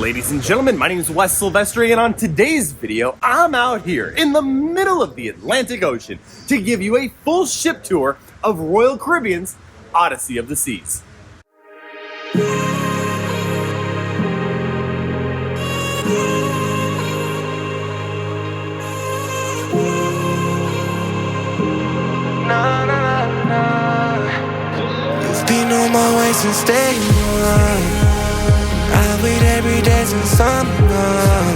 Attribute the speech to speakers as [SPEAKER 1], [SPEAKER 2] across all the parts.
[SPEAKER 1] Ladies and gentlemen, my name is Wes Silvestri, and on today's video, I'm out here in the middle of the Atlantic Ocean to give you a full ship tour of Royal Caribbean's Odyssey of the Seas.
[SPEAKER 2] You've been on my way since day one. I wait every day since I'm gone.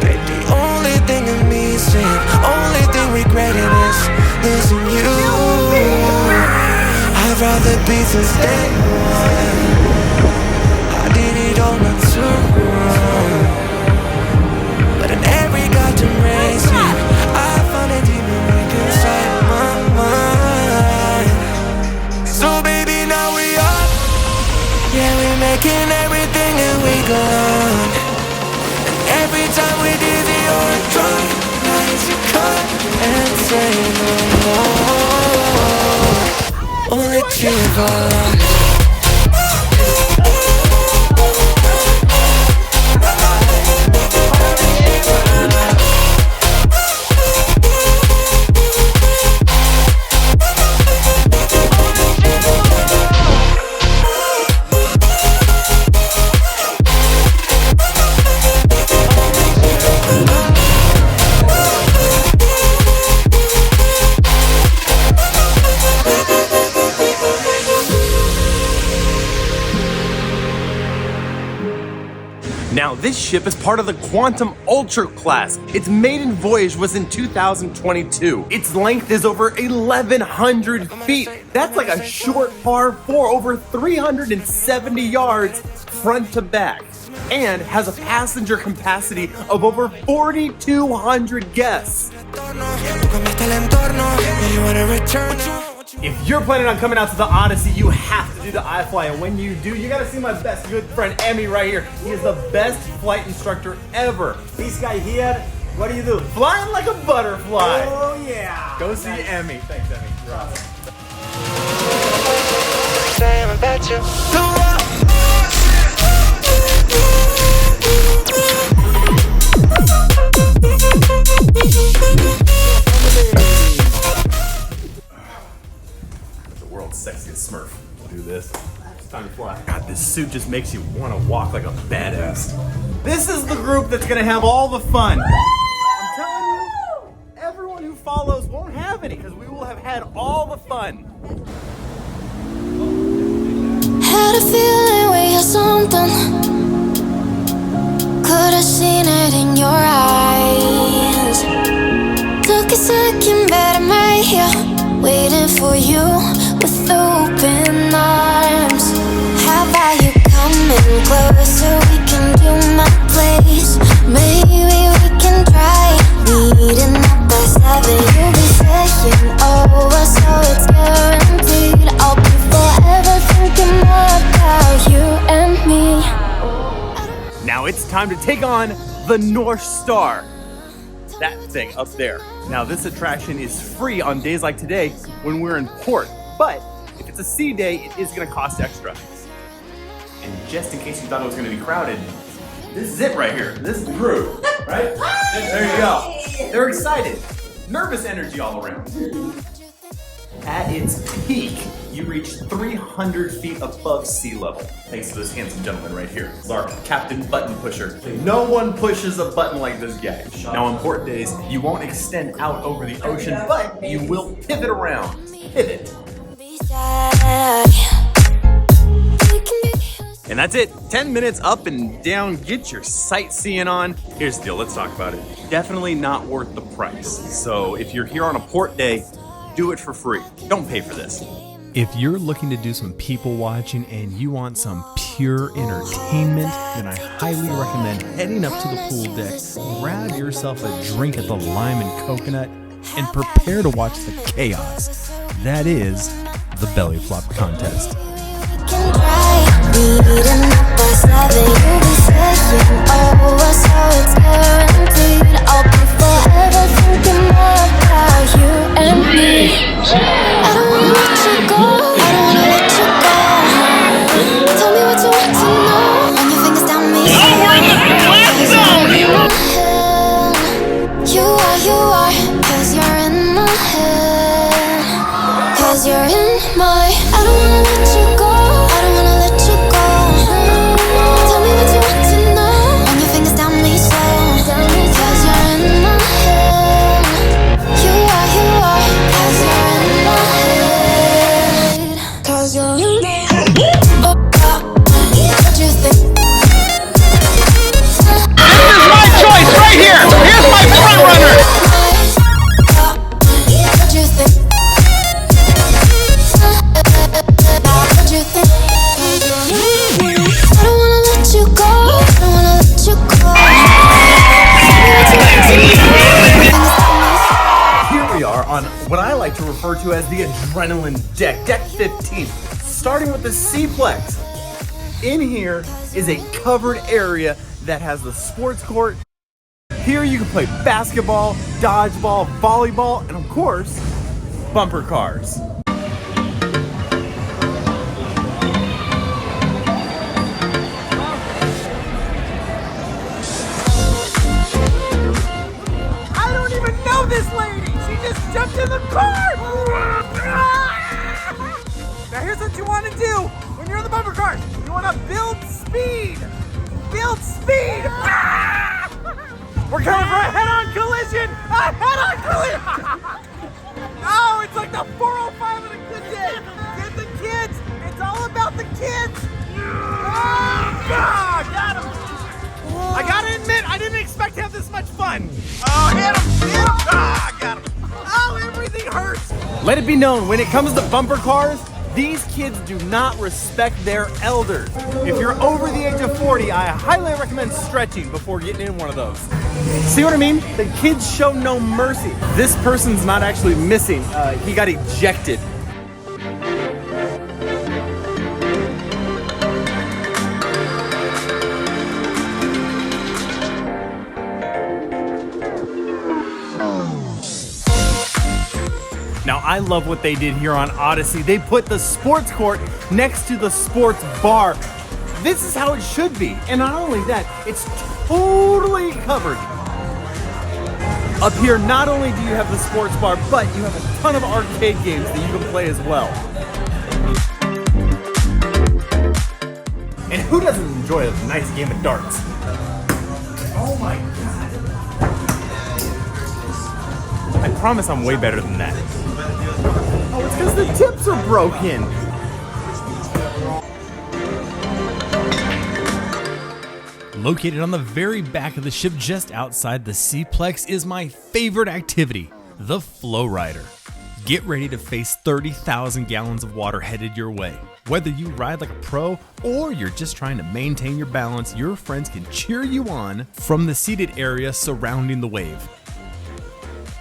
[SPEAKER 2] Babe, the only thing I'm missing, only thing regretting is losing you. I'd rather be since day one. I did it all not too wrong. But in every goddamn race, I found a demon right inside my mind. So baby, now we are. Yeah, we're making everything and we go on. And every time we dizzy or drunk, nights you come and say no more. Only two gone.
[SPEAKER 1] Now, this ship is part of the Quantum Ultra class. Its maiden voyage was in 2022. Its length is over 1,100 feet. That's like a short par 4 over 370 yards front to back, and has a passenger capacity of over 4,200 guests. If you're planning on coming out to the Odyssey, you have to do the iFly, and when you do, you gotta see my best good friend Emmy right here. He is the best flight instructor ever.
[SPEAKER 3] This guy here, what do you do?
[SPEAKER 1] Flying like a butterfly.
[SPEAKER 3] Oh yeah.
[SPEAKER 1] Go see Emmy. Thanks, Emmy. You're awesome. Sexiest Smurf. Do this. It's time to fly. God, this suit just makes you want to walk like a badass. This is the group that's gonna have all the fun. I'm telling you, everyone who follows won't have any because we will have had all the fun.
[SPEAKER 4] Had a feeling we had something. Could have seen it in your eyes. Took a second, but I'm right here, waiting for you. With open arms, how about you coming closer? We can do my place. Maybe we can try meeting up by 7. You'll be saying over, so it's guaranteed. I'll be forever thinking more about you and me.
[SPEAKER 1] Now it's time to take on the North Star. That thing up there. Now this attraction is free on days like today when we're in port. But if it's a sea day, it is going to cost extra. And just in case you thought it was going to be crowded, this is it right here. This is the crew, right? There you go. They're excited. Nervous energy all around. At its peak, you reach 300 feet above sea level. Thanks to this handsome gentleman right here. This is our Captain Button Pusher. No one pushes a button like this guy. Now on port days, you won't extend out over the ocean, but you will pivot around. Pivot. And that's it. 10 minutes up and down. Get your sightseeing on. Here's the deal. Let's talk about it. Definitely not worth the price. So if you're here on a port day, do it for free. Don't pay for this.
[SPEAKER 5] If you're looking to do some people watching and you want some pure entertainment, then I highly recommend heading up to the pool deck, grab yourself a drink at the Lime and Coconut, and prepare to watch the chaos that is the belly flop contest.
[SPEAKER 1] refer to as the Adrenaline Deck, Deck 15. Starting with the C-Plex. In here is a covered area that has the sports court. Here you can play basketball, dodgeball, volleyball, and of course, bumper cars.
[SPEAKER 6] I don't even know this lady! She just jumped in the car! Now here's what you want to do when you're in the bumper cars. You want to build speed! Build speed! We're coming for a head-on collision! A head-on collision! Oh, it's like the 405 of a good day! Get the kids! It's all about the kids! Ah, got him! I gotta admit, I didn't expect to have this much fun! Oh, hit him! Hit him! Ah, got him! Oh, everything hurts!
[SPEAKER 1] Let it be known, when it comes to bumper cars, these kids do not respect their elders. If you're over the age of 40, I highly recommend stretching before getting in one of those. See what I mean? The kids show no mercy. This person's not actually missing. He got ejected. Now, I love what they did here on Odyssey. They put the sports court next to the sports bar. This is how it should be. And not only that, it's totally covered. Up here, not only do you have the sports bar, but you have a ton of arcade games that you can play as well. And who doesn't enjoy a nice game of darts? Oh my God. I promise I'm way better than that. Oh, it's because the tips are broken.
[SPEAKER 5] Located on the very back of the ship just outside the C-Plex is my favorite activity, the Flowrider. Get ready to face 30,000 gallons of water headed your way. Whether you ride like a pro or you're just trying to maintain your balance, your friends can cheer you on from the seated area surrounding the wave.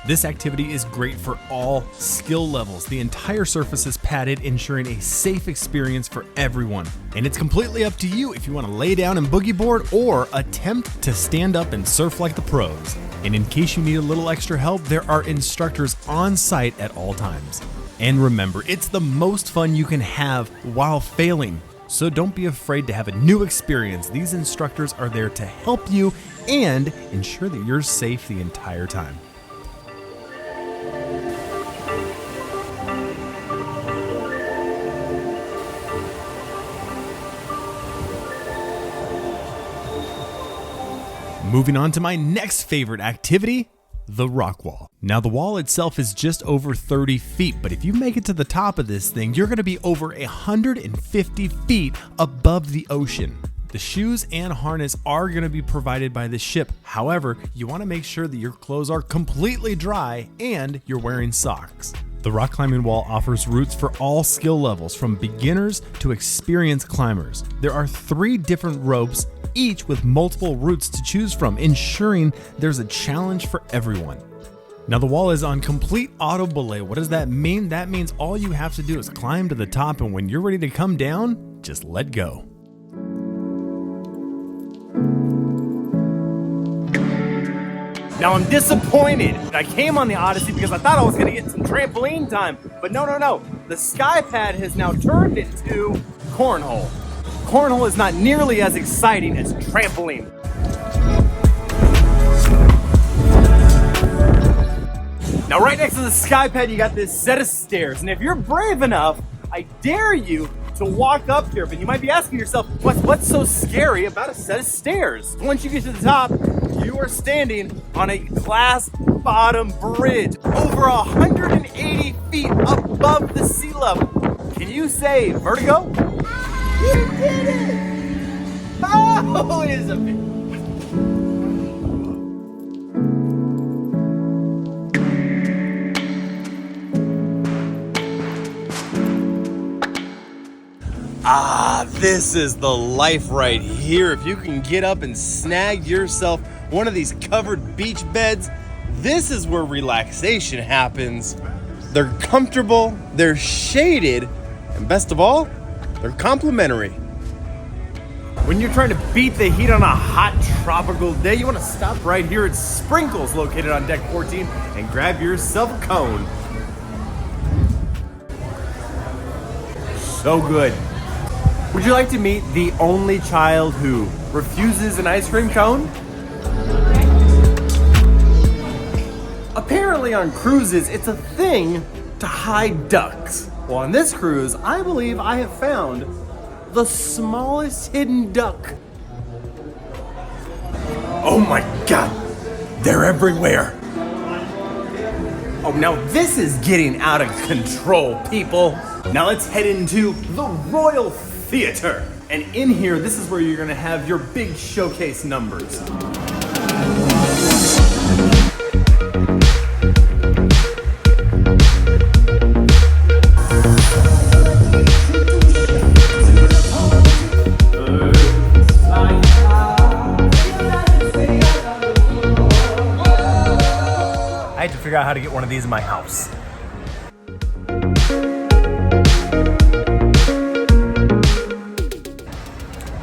[SPEAKER 5] This activity is great for all skill levels. The entire surface is padded, ensuring a safe experience for everyone. And it's completely up to you if you want to lay down and boogie board or attempt to stand up and surf like the pros. And in case you need a little extra help, there are instructors on site at all times. And remember, it's the most fun you can have while failing. So don't be afraid to have a new experience. These instructors are there to help you and ensure that you're safe the entire time. Moving on to my next favorite activity, the rock wall. Now the wall itself is just over 30 feet, but if you make it to the top of this thing, you're gonna be over 150 feet above the ocean. The shoes and harness are gonna be provided by the ship. However, you wanna make sure that your clothes are completely dry and you're wearing socks. The rock climbing wall offers routes for all skill levels, from beginners to experienced climbers. There are 3 different ropes, each with multiple routes to choose from, ensuring there's a challenge for everyone. Now the wall is on complete auto belay. What does that mean? That means all you have to do is climb to the top, and when you're ready to come down, just let go.
[SPEAKER 1] Now I'm disappointed. I came on the Odyssey because I thought I was gonna get some trampoline time, but no. The sky pad has now turned into cornhole. Cornhole is not nearly as exciting as trampoline. Now right next to the sky pad, you got this set of stairs, and if you're brave enough, I dare you to walk up here, but you might be asking yourself, what's so scary about a set of stairs? Once you get to the top, you are standing on a glass bottom bridge over 180 feet above the sea level. Can you say vertigo? You did it! Oh, it is a bit. This is the life right here. If you can get up and snag yourself one of these covered beach beds, this is where relaxation happens.
[SPEAKER 7] they're comfortable, they're shaded, and best of all, they're complimentary.
[SPEAKER 1] When you're trying to beat the heat on a hot tropical day, you want to stop right here at Sprinkles, located on deck 14, and grab yourself a cone. So good. Would you like to meet the only child who refuses an ice cream cone? Apparently on cruises, it's a thing to hide ducks. Well, on this cruise, I believe I have found the smallest hidden duck. Oh my God, they're everywhere. Oh, now this is getting out of control, people. Now let's head into the Royal Theater. And in here, this is where you're gonna have your big showcase numbers. I had to figure out how to get one of these in my house.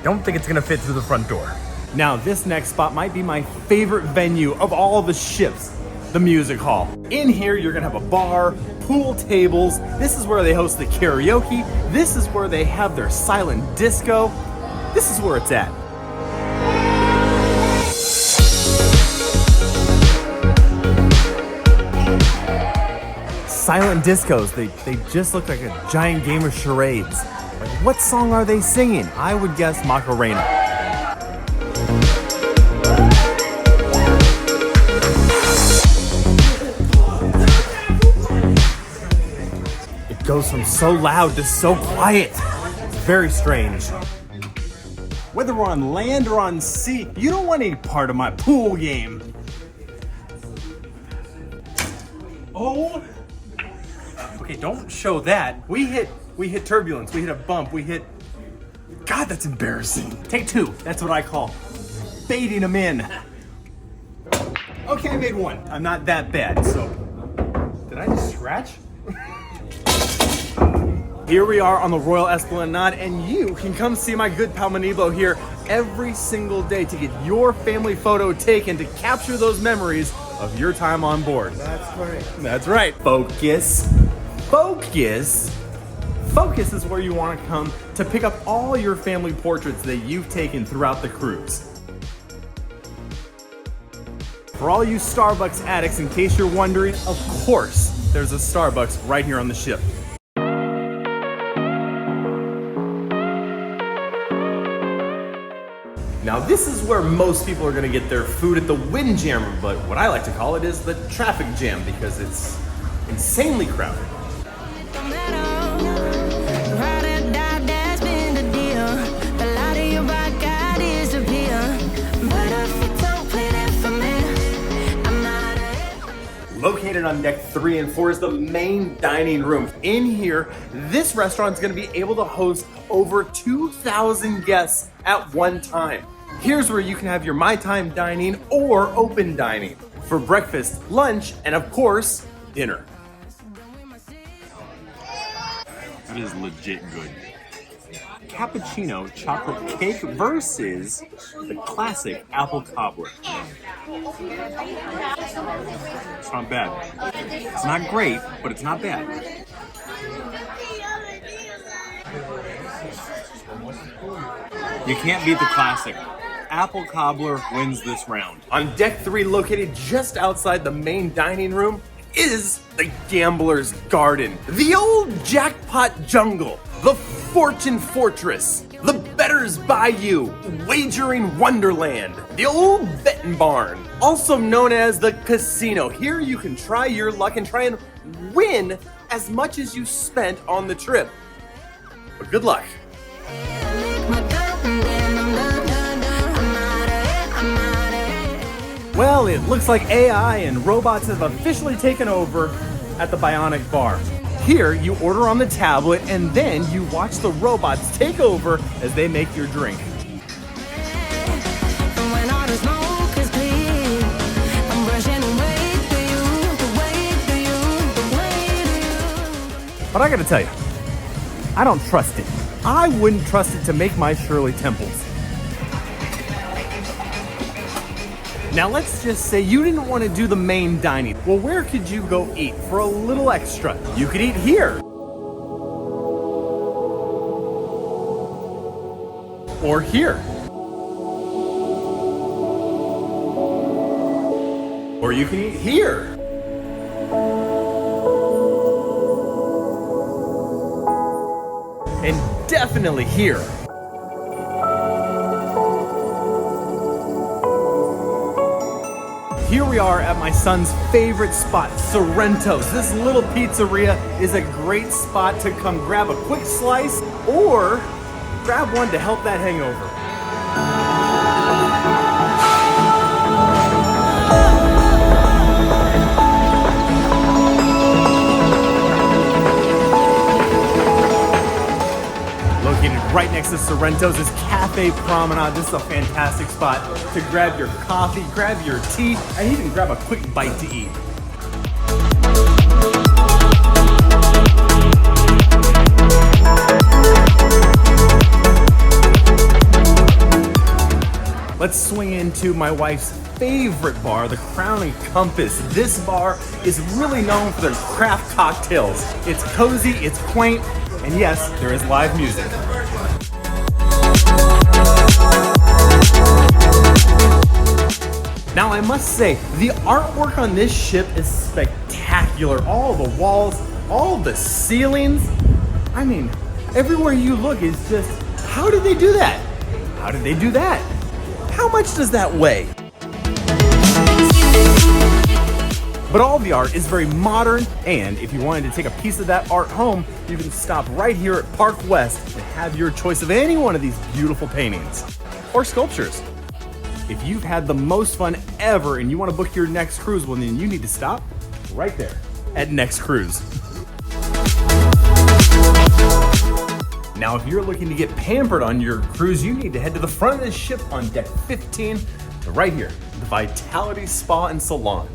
[SPEAKER 1] Don't think it's gonna fit through the front door. Now, this next spot might be my favorite venue of all the ships, the music hall. In here, you're gonna have a bar, pool tables. This is where they host the karaoke. This is where they have their silent disco. This is where it's at. Silent discos, they just look like a giant game of charades. Like, what song are they singing? I would guess Macarena. It goes from so loud to so quiet. It's very strange. Whether we're on land or on sea, you don't want any part of my pool game. Oh. Okay, don't show that. We hit turbulence, we hit a bump, God, that's embarrassing. Take two, that's what I call baiting them in. Okay, I made one. I'm not that bad, so. Did I just scratch? Here we are on the Royal Esplanade, and you can come see my good pal Manibo here every single day to get your family photo taken to capture those memories of your time on board.
[SPEAKER 3] That's correct.
[SPEAKER 1] That's right. Focus. Focus. Focus is where you want to come to pick up all your family portraits that you've taken throughout the cruise. For all you Starbucks addicts, in case you're wondering, of course, there's a Starbucks right here on the ship. Now this is where most people are going to get their food at the Windjammer, but what I like to call it is the traffic jam because it's insanely crowded. Located on deck 3 and 4 is the main dining room. In here, this restaurant is going to be able to host over 2,000 guests at one time. Here's where you can have your My Time dining or open dining for breakfast, lunch, and of course, dinner. That is legit good. Cappuccino chocolate cake versus the classic apple cobbler. It's not bad. It's not great, but it's not bad. You can't beat the classic. Apple cobbler wins this round. On deck 3, located just outside the main dining room, is the Gambler's Garden, the old jackpot jungle, the Fortune Fortress, the Better's Bayou, Wagering Wonderland, the old betting barn, also known as the casino. Here you can try your luck and try and win as much as you spent on the trip. But good luck. Well, it looks like AI and robots have officially taken over at the Bionic Bar. Here, you order on the tablet and then you watch the robots take over as they make your drink. But I gotta tell you, I don't trust it. I wouldn't trust it to make my Shirley Temples. Now let's just say you didn't want to do the main dining. Well, where could you go eat for a little extra? You could eat here. Or here. Or you can eat here. And definitely here. Here we are at my son's favorite spot, Sorrento's. This little pizzeria is a great spot to come grab a quick slice or grab one to help that hangover. Located right next to Sorrento's is Cafe Promenade. This is a fantastic spot to grab your coffee, grab your tea, and even grab a quick bite to eat. Let's swing into my wife's favorite bar, the Crown and Compass. This bar is really known for their craft cocktails. It's cozy, it's quaint, and yes, there is live music. Now I must say, the artwork on this ship is spectacular. All the walls, all the ceilings. I mean, everywhere you look is just, how did they do that? How did they do that? How much does that weigh? But all the art is very modern, and if you wanted to take a piece of that art home, you can stop right here at Park West and have your choice of any one of these beautiful paintings or sculptures. If you've had the most fun ever and you want to book your next cruise, well then you need to stop right there at Next Cruise. Now, if you're looking to get pampered on your cruise, you need to head to the front of the ship on deck 15, right here, the Vitality Spa and Salon.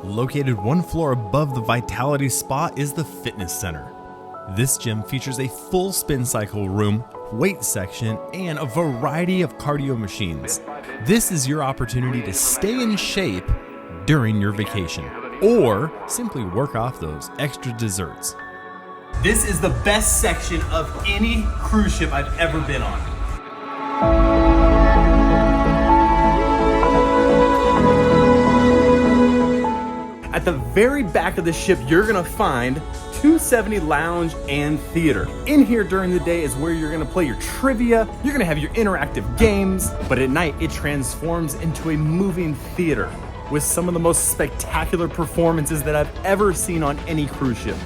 [SPEAKER 5] Located one floor above the Vitality Spa is the Fitness Center. This gym features a full spin cycle room, weight section, and a variety of cardio machines. This is your opportunity to stay in shape during your vacation, or simply work off those extra desserts.
[SPEAKER 1] This is the best section of any cruise ship I've ever been on. At the very back of the ship, you're gonna find 270 Lounge and Theater. In here during the day is where you're gonna play your trivia, you're gonna have your interactive games, but at night it transforms into a moving theater with some of the most spectacular performances that I've ever seen on any cruise ship.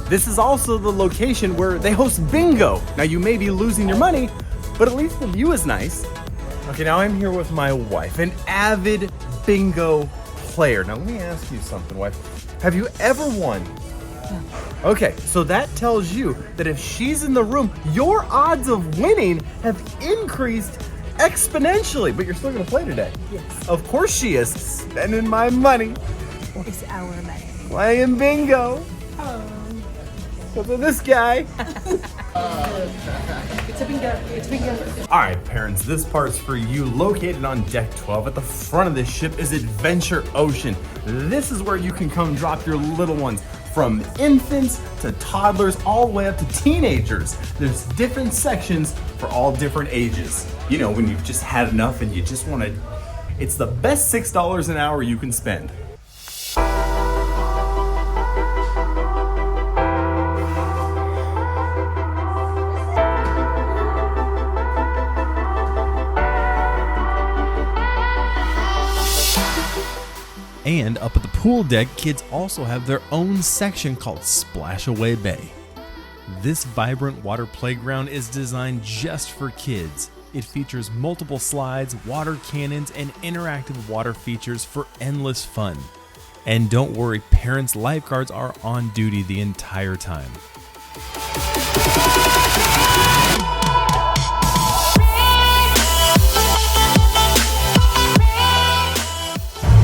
[SPEAKER 1] This is also the location where they host bingo. Now you may be losing your money, but at least the view is nice. Okay, now I'm here with my wife, an avid bingo player. Now let me ask you something, wife. Have you ever won? No. Okay, so that tells you that if she's in the room, your odds of winning have increased exponentially, but you're still gonna play today.
[SPEAKER 8] Yes.
[SPEAKER 1] Of course she is, spending my money.
[SPEAKER 8] It's our money.
[SPEAKER 1] Playing bingo.
[SPEAKER 8] Oh.
[SPEAKER 1] Because of this guy.
[SPEAKER 8] It's a bingo. It's bingo.
[SPEAKER 1] All right, parents, this part's for you. Located on deck 12 at the front of this ship is Adventure Ocean. This is where you can come drop your little ones, from infants to toddlers all the way up to teenagers. There's different sections for all different ages. You know, when you've just had enough and you just want to, it's the best $6 an hour you can spend.
[SPEAKER 5] And up at the pool deck, kids also have their own section called Splashaway Bay. This vibrant water playground is designed just for kids. It features multiple slides, water cannons, and interactive water features for endless fun. And don't worry, parents' lifeguards are on duty the entire time.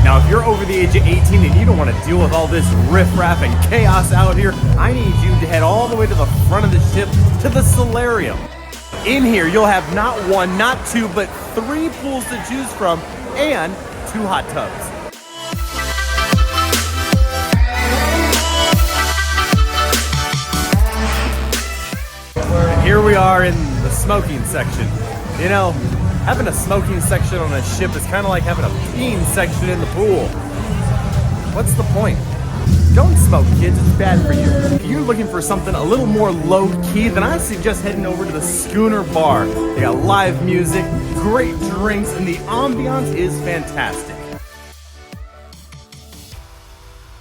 [SPEAKER 1] Now, if you're over the age of 18 and you don't want to deal with all this riffraff and chaos out here, I need you to head all the way to the front of the ship to the Salarium. In here, you'll have not one, not two, but 3 pools to choose from and 2 hot tubs. And here we are in the smoking section. You know, having a smoking section on a ship is kind of like having a peeing section in the pool. What's the point? Don't smoke, kids. It's bad for you. If you're looking for something a little more low-key, then I suggest heading over to the Kooner Bar. They got live music, great drinks, and the ambiance is fantastic.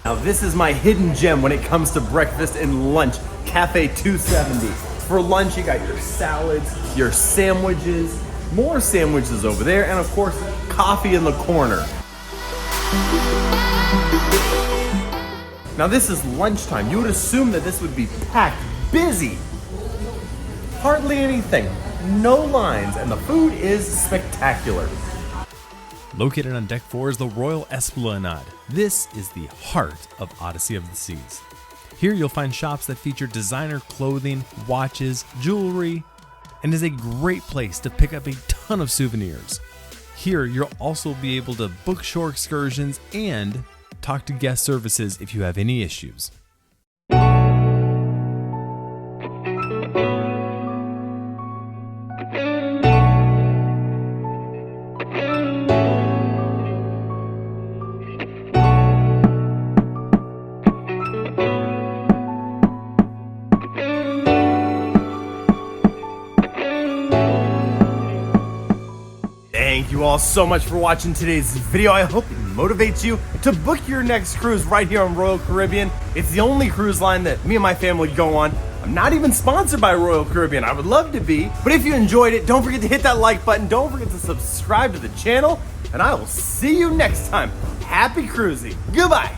[SPEAKER 1] Now this is my hidden gem when it comes to breakfast and lunch, Cafe 270. For lunch, you got your salads, your sandwiches, more sandwiches over there, and of course, coffee in the corner. Now this is lunchtime. You would assume that this would be packed, busy. Hardly anything, no lines, and the food is spectacular.
[SPEAKER 5] Located on Deck 4 is the Royal Esplanade. This is the heart of Odyssey of the Seas. Here you'll find shops that feature designer clothing, watches, jewelry, and is a great place to pick up a ton of souvenirs. Here you'll also be able to book shore excursions and talk to guest services if you have any issues.
[SPEAKER 1] Thank you all so much for watching today's video. I hope it motivates you to book your next cruise right here on Royal Caribbean. It's the only cruise line that me and my family go on. I'm not even sponsored by Royal Caribbean. I would love to be. But if you enjoyed it, don't forget to hit that like button. Don't forget to subscribe to the channel. And I will see you next time. Happy cruising. Goodbye.